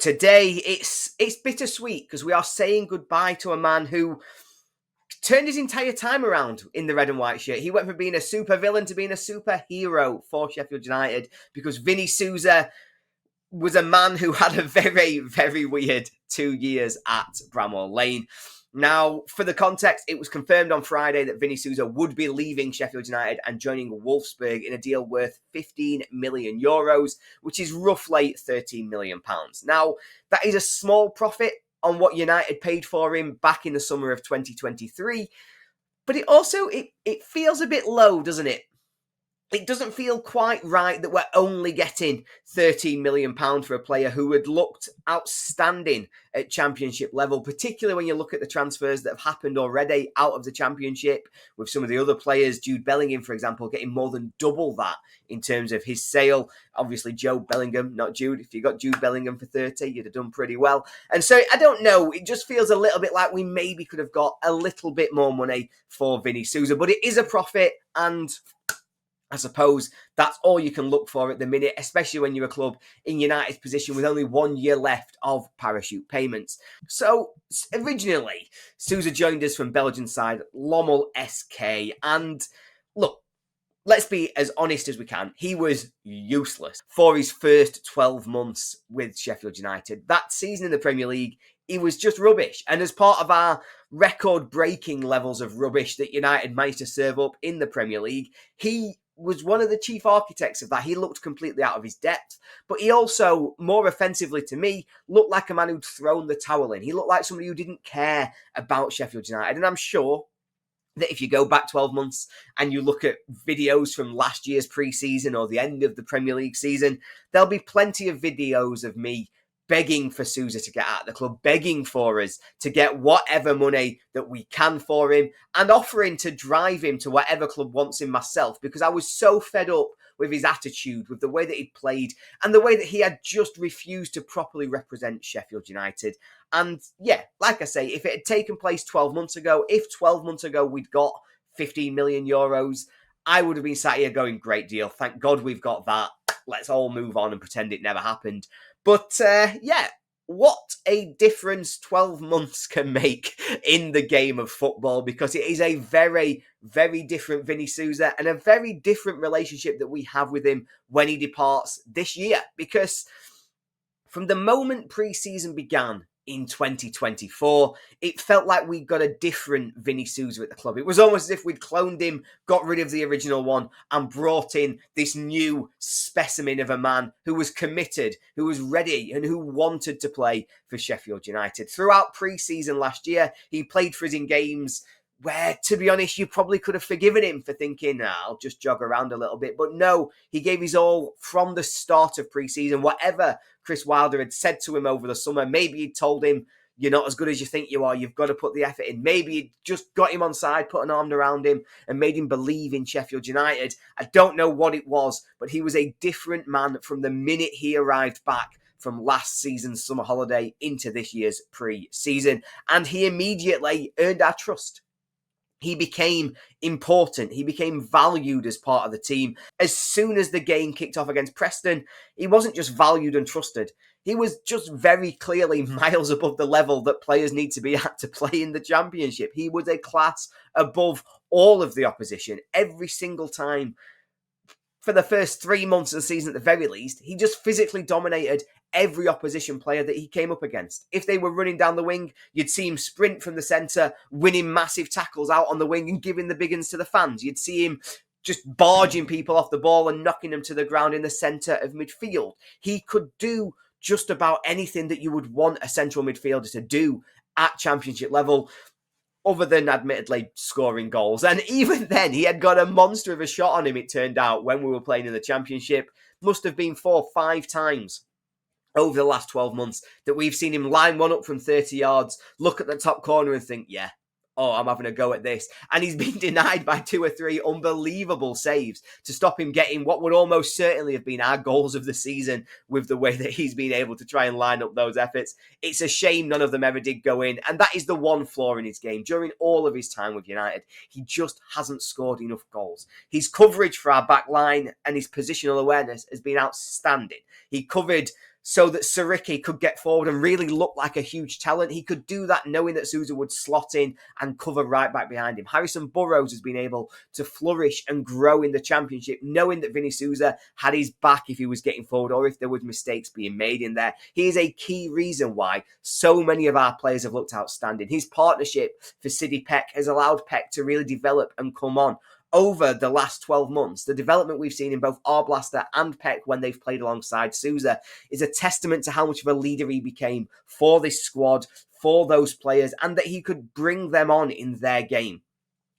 today it's bittersweet because we are saying goodbye to a man who turned his entire time around in the red and white shirt. He went from being a super villain to being a superhero for Sheffield United because Vinnie Souza was a man who had a very, very weird 2 years at Bramall Lane. Now, for the context, it was confirmed on Friday that Vinnie Souza would be leaving Sheffield United and joining Wolfsburg in a deal worth €15 million, which is roughly £13 million. Now, that is a small profit on what United paid for him back in the summer of 2023, but it feels a bit low, doesn't it? It doesn't feel quite right that we're only getting £13 million for a player who had looked outstanding at championship level, particularly when you look at the transfers that have happened already out of the championship, with some of the other players, Jude Bellingham, for example, getting more than double that in terms of his sale. Obviously, Joe Bellingham, not Jude. If you got Jude Bellingham for 30, you'd have done pretty well. And so, I don't know, it just feels a little bit like we maybe could have got a little bit more money for Vinnie Souza, but it is a profit, and I suppose that's all you can look for at the minute, especially when you're a club in United's position with only 1 year left of parachute payments. So, originally, Souza joined us from Belgian side 𝗲𝗏𝗏, and look, let's be as honest as we can. He was useless for his first 12 months with Sheffield United. That season in the Premier League, he was just rubbish. And as part of our record-breaking levels of rubbish that United managed to serve up in the Premier League, he was one of the chief architects of that. He looked completely out of his depth, but he also, more offensively to me, looked like a man who'd thrown the towel in. He looked like somebody who didn't care about Sheffield United, and I'm sure that if you go back 12 months and you look at videos from last year's pre-season or the end of the Premier League season, there'll be plenty of videos of me begging for Souza to get out of the club, begging for us to get whatever money that we can for him, and offering to drive him to whatever club wants him myself, because I was so fed up with his attitude, with the way that he'd played, and the way that he had just refused to properly represent Sheffield United. And yeah, like I say, if it had taken place 12 months ago, if 12 months ago we'd got €15 million, I would have been sat here going, great deal. Thank God we've got that. Let's all move on and pretend it never happened. But yeah, what a difference 12 months can make in the game of football, because it is a very, very different Vinnie Souza and a very different relationship that we have with him when he departs this year. Because from the moment pre-season began in 2024, it felt like we got a different Vinnie Souza at the club. It was almost as if we'd cloned him, got rid of the original one, and brought in this new specimen of a man who was committed, who was ready, and who wanted to play for Sheffield United. Throughout pre-season last year, he played for us in games where, to be honest, you probably could have forgiven him for thinking, I'll just jog around a little bit. But no, he gave his all from the start of pre-season. Whatever Chris Wilder had said to him over the summer, maybe he'd told him, you're not as good as you think you are, you've got to put the effort in. Maybe he'd just got him on side, put an arm around him, and made him believe in Sheffield United. I don't know what it was, but he was a different man from the minute he arrived back from last season's summer holiday into this year's pre-season. And he immediately earned our trust. He became important. He became valued as part of the team. As soon as the game kicked off against Preston, he wasn't just valued and trusted. He was just very clearly miles above the level that players need to be at to play in the Championship. He was a class above all of the opposition every single time. For the first 3 months of the season, at the very least, he just physically dominated every opposition player that he came up against. If they were running down the wing, you'd see him sprint from the centre, winning massive tackles out on the wing and giving the big uns to the fans. You'd see him just barging people off the ball and knocking them to the ground in the centre of midfield. He could do just about anything that you would want a central midfielder to do at Championship level, other than admittedly scoring goals. And even then, he had got a monster of a shot on him, it turned out, when we were playing in the Championship. Must have been 4 or 5 times over the last 12 months that we've seen him line one up from 30 yards, look at the top corner and think, yeah, I'm having a go at this. And he's been denied by 2 or 3 unbelievable saves to stop him getting what would almost certainly have been our goals of the season with the way that he's been able to try and line up those efforts. It's a shame none of them ever did go in. And that is the one flaw in his game. During all of his time with United, he just hasn't scored enough goals. His coverage for our back line and his positional awareness has been outstanding. He covered so that 𝗍𝗫 could get forward and really look like a huge talent. He could do that knowing that Souza would slot in and cover right back behind him. Harrison Burrows has been able to flourish and grow in the Championship, knowing that Vinnie Souza had his back if he was getting forward or if there were mistakes being made in there. He is a key reason why so many of our players have looked outstanding. His partnership for 𝗍𝗫 has allowed 𝗏 to really develop and come on. Over the last 12 months, the development we've seen in both 𝗤𝗿𝗲𝗲 and 𝗏 when they've played alongside Souza is a testament to how much of a leader he became for this squad, for those players, and that he could bring them on in their game.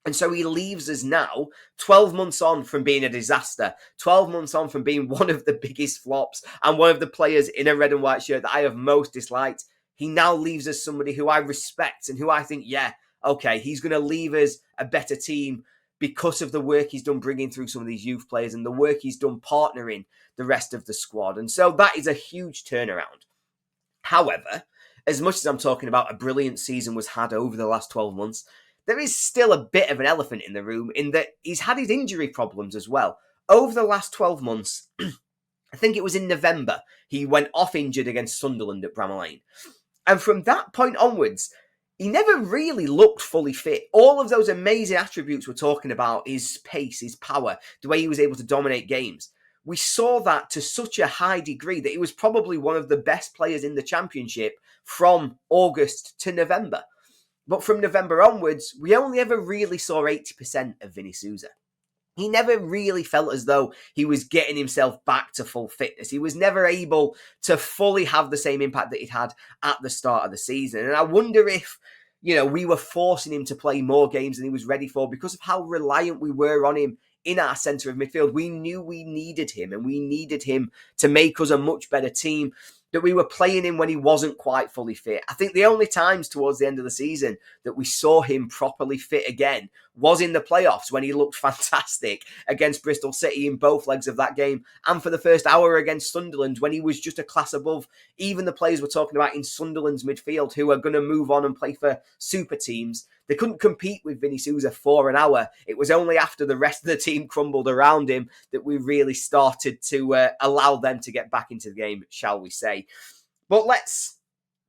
And so he leaves us now 12 months on from being a disaster, 12 months on from being one of the biggest flops and one of the players in a red and white shirt that I have most disliked. He now leaves us somebody who I respect and who I think, yeah, okay, he's going to leave us a better team because of the work he's done bringing through some of these youth players and the work he's done partnering the rest of the squad. And so that is a huge turnaround. However, as much as I'm talking about a brilliant season was had over the last 12 months, there is still a bit of an elephant in the room in that he's had his injury problems as well. Over the last 12 months, I think it was in November, he went off injured against Sunderland at Bramall Lane. And from that point onwards, he never really looked fully fit. All of those amazing attributes we're talking about, his pace, his power, the way he was able to dominate games. We saw that to such a high degree that he was probably one of the best players in the Championship from August to November. But from November onwards, we only ever really saw 80% of Vinnie Souza. He never really felt as though he was getting himself back to full fitness. He was never able to fully have the same impact that he'd had at the start of the season. And I wonder if, we were forcing him to play more games than he was ready for because of how reliant we were on him in our centre of midfield. We knew we needed him, and we needed him to make us a much better team, that we were playing him when he wasn't quite fully fit. I think the only times towards the end of the season that we saw him properly fit again was in the playoffs when he looked fantastic against Bristol City in both legs of that game, and for the first hour against Sunderland when he was just a class above even the players we're talking about in Sunderland's midfield who are going to move on and play for super teams. They couldn't compete with Vinnie Souza for an hour. It was only after the rest of the team crumbled around him that we really started to allow them to get back into the game, shall we say. But let's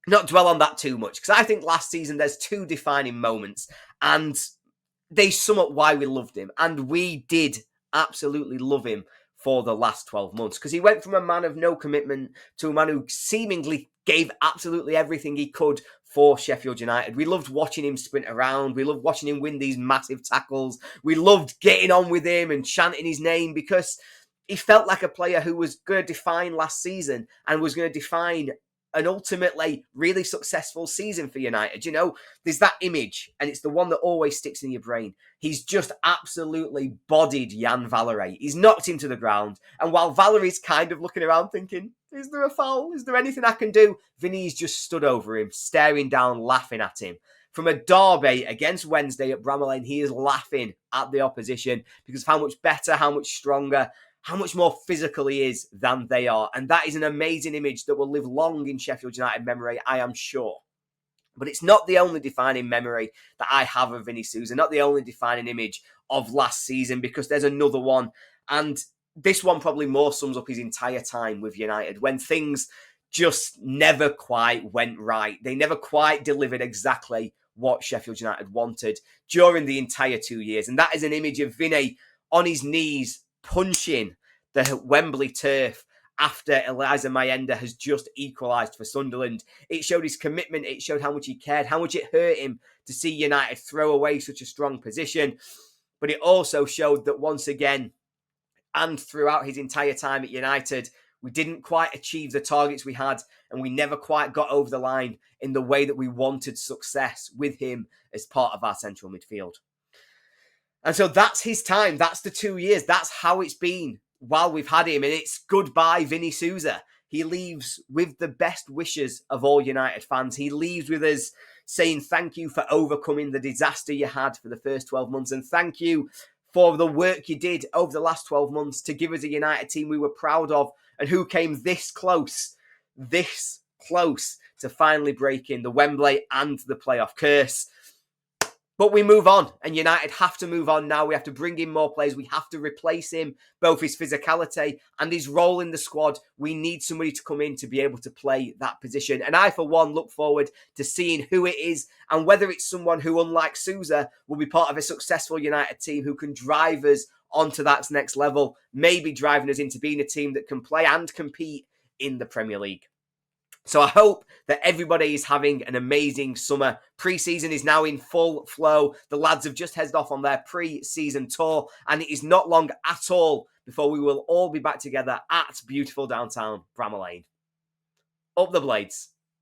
not dwell on that too much, because I think last season there's two defining moments, and they sum up why we loved him. And we did absolutely love him for the last 12 months, because he went from a man of no commitment to a man who seemingly gave absolutely everything he could for Sheffield United. We loved watching him sprint around. We loved watching him win these massive tackles. We loved getting on with him and chanting his name, because he felt like a player who was going to define last season and was going to define an ultimately really successful season for United. There's that image, and it's the one that always sticks in your brain. He's just absolutely bodied 𝗵𝗵𝗲𝗏. He's knocked him to the ground. And while Valery's kind of looking around thinking, is there a foul? Is there anything I can do? Vinny's just stood over him, staring down, laughing at him. From a derby against Wednesday at Bramall Lane, he is laughing at the opposition because of how much better, how much stronger, how much more physical he is than they are. And that is an amazing image that will live long in Sheffield United memory, I am sure. But it's not the only defining memory that I have of Vinnie Souza, not the only defining image of last season, because there's another one. And this one probably more sums up his entire time with United, when things just never quite went right. They never quite delivered exactly what Sheffield United wanted during the entire 2 years. And that is an image of Vinny on his knees, punching the Wembley turf after Eliza Mayenda has just equalised for Sunderland. It showed his commitment. It showed how much he cared, how much it hurt him to see United throw away such a strong position. But it also showed that once again, and throughout his entire time at United, we didn't quite achieve the targets we had, and we never quite got over the line in the way that we wanted success with him as part of our central midfield. And so that's his time. That's the 2 years. That's how it's been while we've had him. And it's goodbye, Vinnie Souza. He leaves with the best wishes of all United fans. He leaves with us saying thank you for overcoming the disaster you had for the first 12 months. And thank you for the work you did over the last 12 months to give us a United team we were proud of and who came this close to finally breaking the Wembley and the playoff curse. But we move on, and United have to move on now. We have to bring in more players. We have to replace him, both his physicality and his role in the squad. We need somebody to come in to be able to play that position. And I, for one, look forward to seeing who it is and whether it's someone who, unlike Souza, will be part of a successful United team who can drive us onto that next level, maybe driving us into being a team that can play and compete in the Premier League. So I hope that everybody is having an amazing summer. Pre-season is now in full flow. The lads have just headed off on their pre-season tour, and it is not long at all before we will all be back together at beautiful downtown Bramall Lane. Up the Blades.